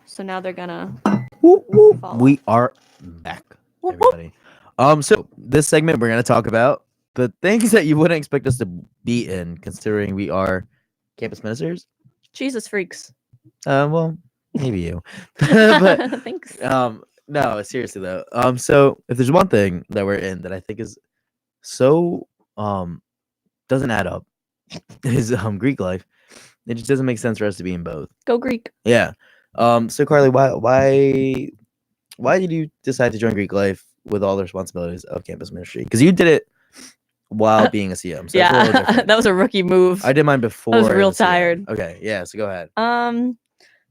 So now they're gonna Whoop, whoop. follow. We are back, Whoop, whoop. everybody. So this segment we're gonna talk about the things that you wouldn't expect us to be in, considering we are campus ministers. Jesus freaks. Well, maybe you, but Thanks. no, seriously though. So if there's one thing that we're in that I think is so doesn't add up, is Greek life. It just doesn't make sense for us to be in both. Go Greek. Yeah. So Carly, why did you decide to join Greek life with all the responsibilities of campus ministry? Because you did it while being a CM. So it's a little Yeah, different. that was a rookie move. I did mine before. I was real as a CM. tired. Okay, yeah. So go ahead.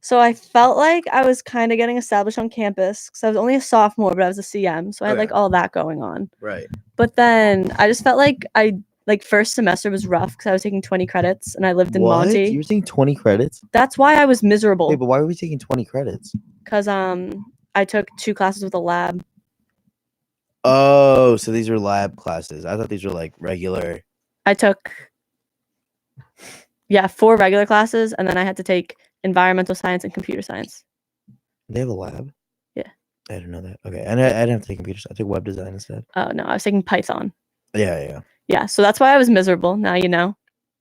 So I felt like I was kind of getting established on campus because I was only a sophomore, but I was a CM, so I had like all that going on. Right. But then I just felt like first semester was rough because I was taking 20 credits and I lived in Monty. You were taking 20 credits? That's why I was miserable. Wait, but why were we taking 20 credits? Because I took 2 classes with a lab. Oh, so these were lab classes. I thought these were like regular. I took 4 regular classes, and then I had to take environmental science and computer science. They have a lab? Yeah. I didn't know that. Okay. And I didn't have to take computer science. I took web design instead. Oh, no. I was taking Python. Yeah. Yeah. So that's why I was miserable. Now you know.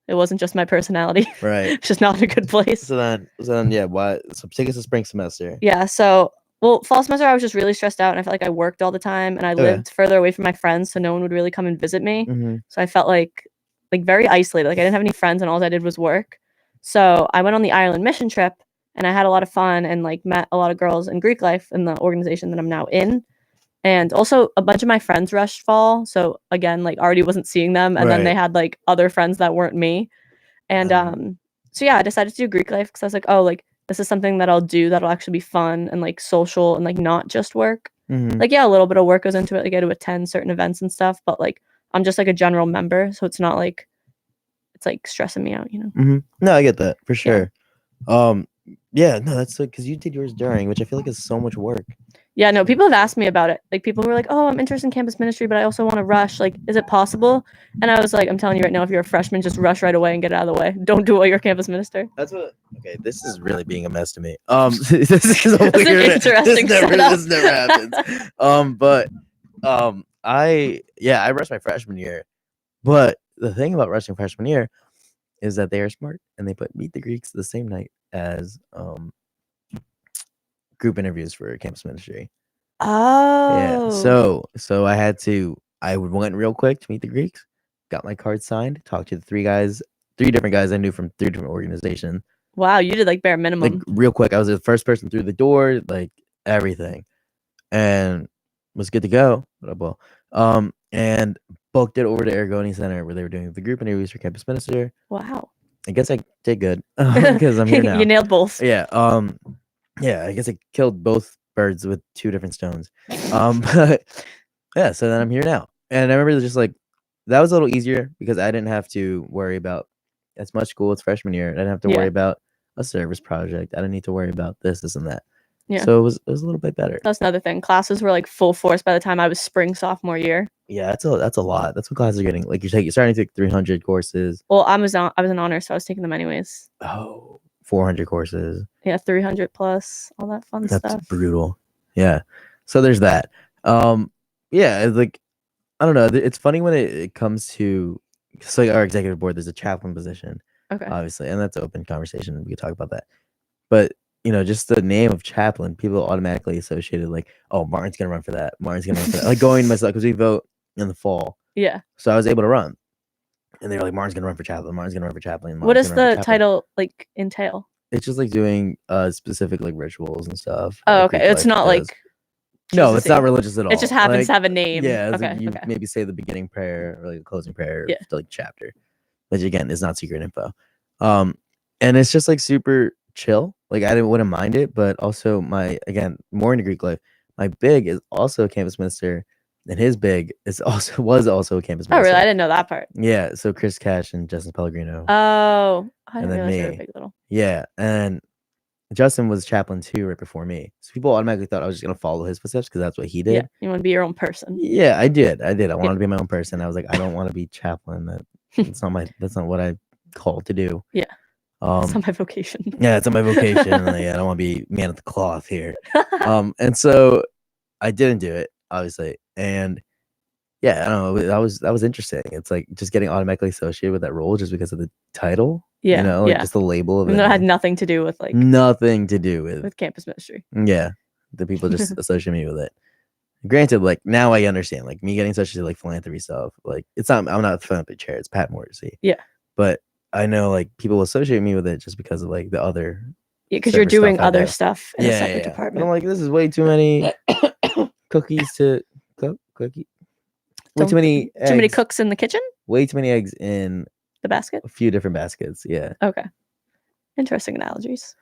It wasn't just my personality. Right. It's just not in a good place. So then, yeah. Why? So take us to spring semester. Yeah. So, fall semester, I was just really stressed out, and I felt like I worked all the time, and I lived further away from my friends, so no one would really come and visit me. Mm-hmm. So I felt like very isolated. Like I didn't have any friends, and all I did was work. So I went on the Ireland mission trip, and I had a lot of fun and like met a lot of girls in Greek life in the organization that I'm now in. And also a bunch of my friends rushed fall. So again, like already wasn't seeing them. And then they had like other friends that weren't me. And so yeah, I decided to do Greek life because I was like, oh, like this is something that I'll do that'll actually be fun and like social and like not just work. Mm-hmm. Like, yeah, a little bit of work goes into it. Like I get to attend certain events and stuff, but like I'm just like a general member. So it's not like it's like stressing me out, you know? Mm-hmm. No, I get that for sure. Yeah, no, that's like because you did yours during, which I feel like is so much work. Yeah, no, people have asked me about it. Like people who are like, oh, I'm interested in campus ministry, but I also want to rush. Like, is it possible? And I was like, I'm telling you right now, if you're a freshman, just rush right away and get it out of the way. Don't do it while you're a campus minister. That's what. Okay, this is really being a mess to me. This is a weird. An interesting this never happens. I rushed my freshman year, but the thing about rushing freshman year is that they are smart and they put Meet the Greeks the same night as group interviews for campus ministry. Oh. Yeah. So I went real quick to meet the Greeks, got my card signed, talked to the 3 different guys I knew from 3 different organizations. Wow, you did like bare minimum. Like real quick. I was the first person through the door, like everything. And was good to go. And booked it over to Aragoni Center where they were doing the group interviews for campus minister. Wow. I guess I did good because I'm here now. You nailed both. Yeah. Yeah, I guess I killed both birds with 2 different stones. But yeah, so then I'm here now. And I remember just like that was a little easier because I didn't have to worry about as much school as freshman year. I didn't have to worry about a service project. I didn't need to worry about this and that. Yeah. So it was a little bit better. That's another thing. Classes were like full force by the time I was spring sophomore year. Yeah, that's a lot. That's what classes are getting. Like you're starting to take 300 courses. Well, I was an honor, so I was taking them anyways. Oh, 400 courses. Yeah, 300 plus, all that fun stuff. That's brutal. Yeah. So there's that. Yeah, like I don't know. It's funny when it comes to like our executive board. There's a chaplain position, obviously, and that's an open conversation. We could talk about that. But just the name of chaplain, people automatically associated like, oh, Martin's gonna run for that. Martin's gonna run for that. Like going myself because we vote in the fall. Yeah. So I was able to run, and they were like, Martin's gonna run for chaplain. Martin's gonna run for chaplain. What does the title like entail? It's just like doing specific like rituals and stuff. Oh, okay. It's not like no, it's not religious at all. It just happens to have a name. Yeah, like you maybe say the beginning prayer or like the closing prayer to like chapter, which again is not secret info. And it's just like super chill. Like I wouldn't mind it, but also more into Greek life. My big is also a campus minister, and his big was also a campus minister. Oh, really? I didn't know that part. Yeah, so Chris Cash and Justin Pellegrino. Oh, I didn't realize they were big little. Yeah, and Justin was chaplain too right before me. So people automatically thought I was just gonna follow his footsteps because that's what he did. Yeah, you want to be your own person. Yeah, I did. I wanted to be my own person. I was like, I don't want to be chaplain. That's not what I called to do. Yeah. It's not my vocation. Yeah, it's not my vocation. I don't want to be man of the cloth here. And so I didn't do it, obviously. And yeah, I don't know. That was interesting. It's like just getting automatically associated with that role just because of the title. Yeah, You know, like just the label of it. It had nothing to do with like nothing to do with campus ministry. Yeah, the people just associate me with it. Granted, like now I understand, like me getting associated like philanthropy stuff. Like it's not, I'm not a philanthropy chair. It's Pat Morrissey. Yeah, but I know like people associate me with it just because of like the other. Yeah, because you're doing other stuff in a separate department. And I'm like, this is way too many cookies to cook. Way too many eggs. Too many cooks in the kitchen? Way too many eggs in the basket? A few different baskets, yeah. Okay. Interesting analogies.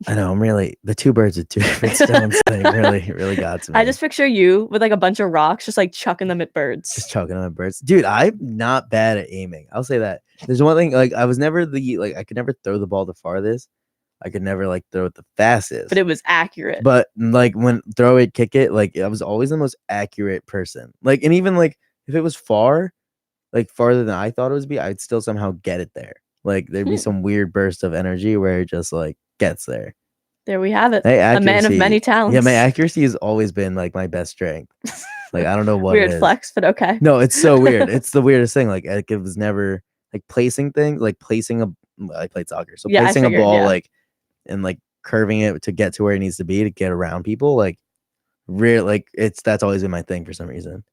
I know, the two birds with two different stones thing really got to me. I just picture you with like a bunch of rocks, just like chucking them at birds. Just chucking them at birds. Dude, I'm not bad at aiming. I'll say that. There's one thing, like I was never I could never throw the ball the farthest. I could never like throw it the fastest. But it was accurate. But like when throw it, kick it, like I was always the most accurate person. Like, and even like if it was far, like farther than I thought it would be, I'd still somehow get it there. Like there'd be some weird burst of energy where it just like gets there. There we have it. A man of many talents. Yeah, my accuracy has always been like my best strength. Like I don't know what weird flex, but okay. No, it's so weird. It's the weirdest thing. Like it was never like placing things, like placing I played soccer, so placing a ball like and like curving it to get to where it needs to be to get around people. Like that's always been my thing for some reason.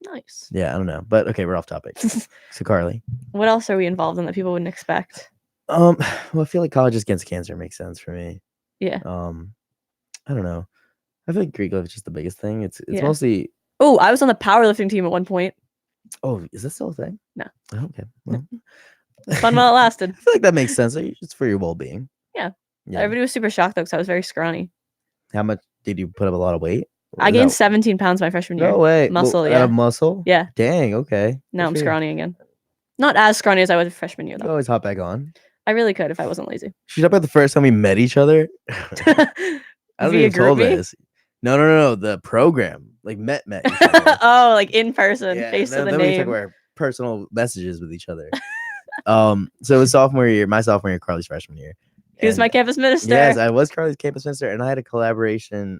Nice. Yeah, I don't know, but okay, we're off topic. So Carly, what else are we involved in that people wouldn't expect? Well, I feel like Colleges Against Cancer makes sense for me. Yeah. I don't know. I feel like Greek life is just the biggest thing. It's mostly. Oh, I was on the powerlifting team at one point. Oh, is this still a thing? No. Oh, okay. Well, fun while it lasted. I feel like that makes sense. It's for your well-being. Yeah. Everybody was super shocked though, because I was very scrawny. How much did you put up? A lot of weight? I gained 17 pounds my freshman year. No way. Muscle, Out of muscle? Yeah. Dang, okay. Now I'm scrawny again. Not as scrawny as I was freshman year, though. You always hop back on. I really could if I wasn't lazy. She's up at the first time we met each other. I don't even told this. No. The program. Like met each other. Oh, like in person, face to the name. Then we talk about our personal messages with each other. So it was my sophomore year, Carly's freshman year. He was my campus minister. Yes, I was Carly's campus minister, and I had a collaboration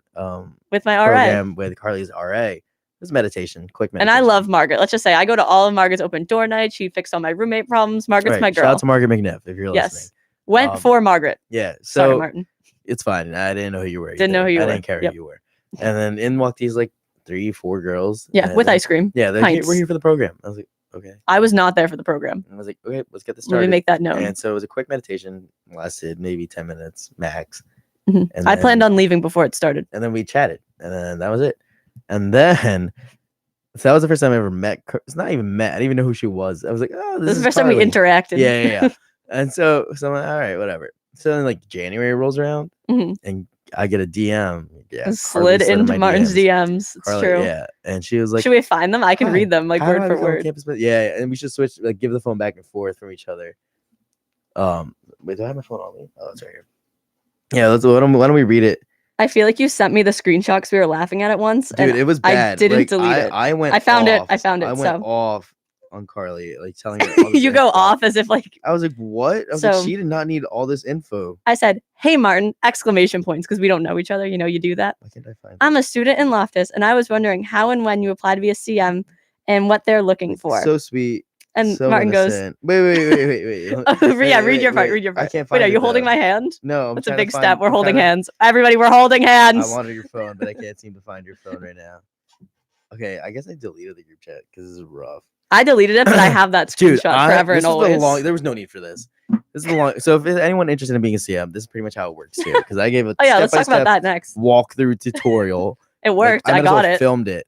with my RA program with Carly's RA. It was meditation, quick meditation. And I love Margaret. Let's just say I go to all of Margaret's open door nights. She fixed all my roommate problems. Margaret's my girl. Shout out to Margaret McNiff if you're listening. Yes. Went for Margaret. Yeah. So sorry, Martin. It's fine. I didn't know who you were. Didn't know who you were. I didn't care who you were. And then in walked these like 3-4 girls. Yeah, with ice cream. Yeah, we're here for the program. I was like, okay. I was not there for the program. I was like, okay, let's get this started. Let me make that known. And so it was a quick meditation, lasted maybe 10 minutes max. Mm-hmm. And I planned on leaving before it started. And then we chatted, and then that was it. And then so that was the first time I ever met. It's not even met. I didn't even know who she was. I was like, oh, this is the first time we interacted. Yeah. And so I'm like, all right, whatever. So then like January rolls around, and I get a DM. Yeah, slid into Martin's DMs. It's Carly, true. Yeah, and she was like, "Should we find them? I can read them like word for word." Yeah, and we should switch, like, give the phone back and forth from each other. Wait, do I have my phone on me? Oh, it's right here. Yeah, why don't we read it? I feel like you sent me the screenshot because we were laughing at it once. Dude, it was bad. I didn't delete it. I found it. I went off on Carly, like telling her. You go off as if like. I was like, what? I was like, she did not need all this info. I said, "Hey, Martin!" Exclamation points, because we don't know each other. You know, you do that. Why can't I find I'm a student in Loftus, and I was wondering how and when you apply to be a CM and what they're looking for. So sweet. And so Martin innocent. goes, Wait. Read your part. I can't find Wait, are you holding my hand? No. That's a big step. We're holding hands. Everybody, we're holding hands. I wanted your phone, but I can't seem to find your phone right now. Okay, I guess I deleted the group chat because this is rough. I deleted it, but I have that screenshot forever and always. There was no need for this. This is the long. So if anyone interested in being a CM, this is pretty much how it works here. Because I gave a let's talk about that next walkthrough tutorial. It worked. I got it. Filmed it.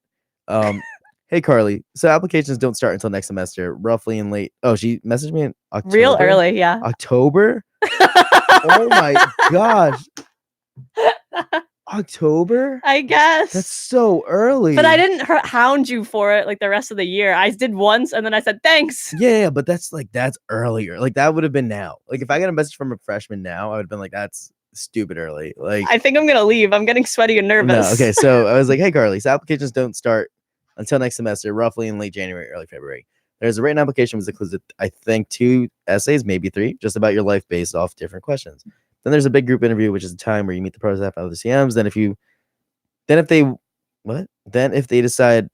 Hey Carly, so applications don't start until next semester, roughly in late. Oh, she messaged me in October. Real early, yeah. October. Oh my gosh. October? I guess. That's so early. But I didn't hound you for it like the rest of the year. I did once and then I said thanks. Yeah, but that's earlier. Like that would have been now. Like if I got a message from a freshman now, I would have been like, that's stupid early. Like I think I'm gonna leave. I'm getting sweaty and nervous. No, okay, so I was like, hey Carly, so applications don't start until next semester, roughly in late January, early February. There's a written application which includes, I think, 2 essays, maybe 3, just about your life based off different questions. Then there's a big group interview, which is a time where you meet the pro staff of the CMs. Then if they decide,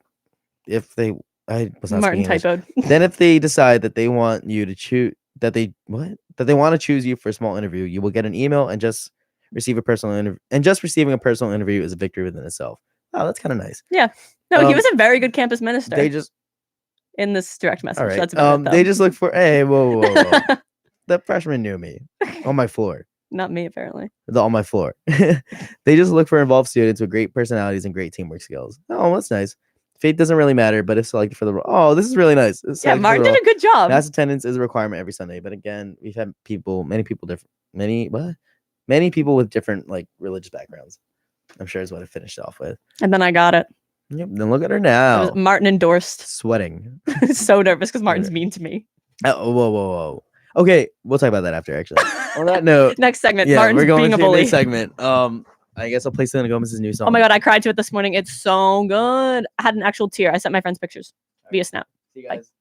I was not Martin speaking English. typoed. Then if they decide that they want you to choose, that they want to choose you for a small interview, you will get an email and just receive a personal interview. And just receiving a personal interview is a victory within itself. Oh, that's kind of nice. Yeah. No, he was a very good campus minister. They just in this direct message. all right. That's about it, They just look for whoa. The freshman knew me on my floor. Not me, apparently. On my floor. They just look for involved students with great personalities and great teamwork skills. Oh, that's nice. Faith doesn't really matter, but if selected for the role, oh, this is really nice. Yeah, Martin did a good job. Mass attendance is a requirement every Sunday, but again, we've had many people with different like religious backgrounds. I'm sure is what I finished off with. And then I got it. Yep. Then look at her now. Martin endorsed. Sweating. So nervous because Martin's mean to me. Oh, whoa. Okay, we'll talk about that after. Actually, on that note, next segment. Yeah, Martin's we're going being a to bully. Next segment. I guess I'll play Selena Gomez's new song. Oh my god, I cried to it this morning. It's so good. I had an actual tear. I sent my friends pictures via Snap. See you guys. Bye.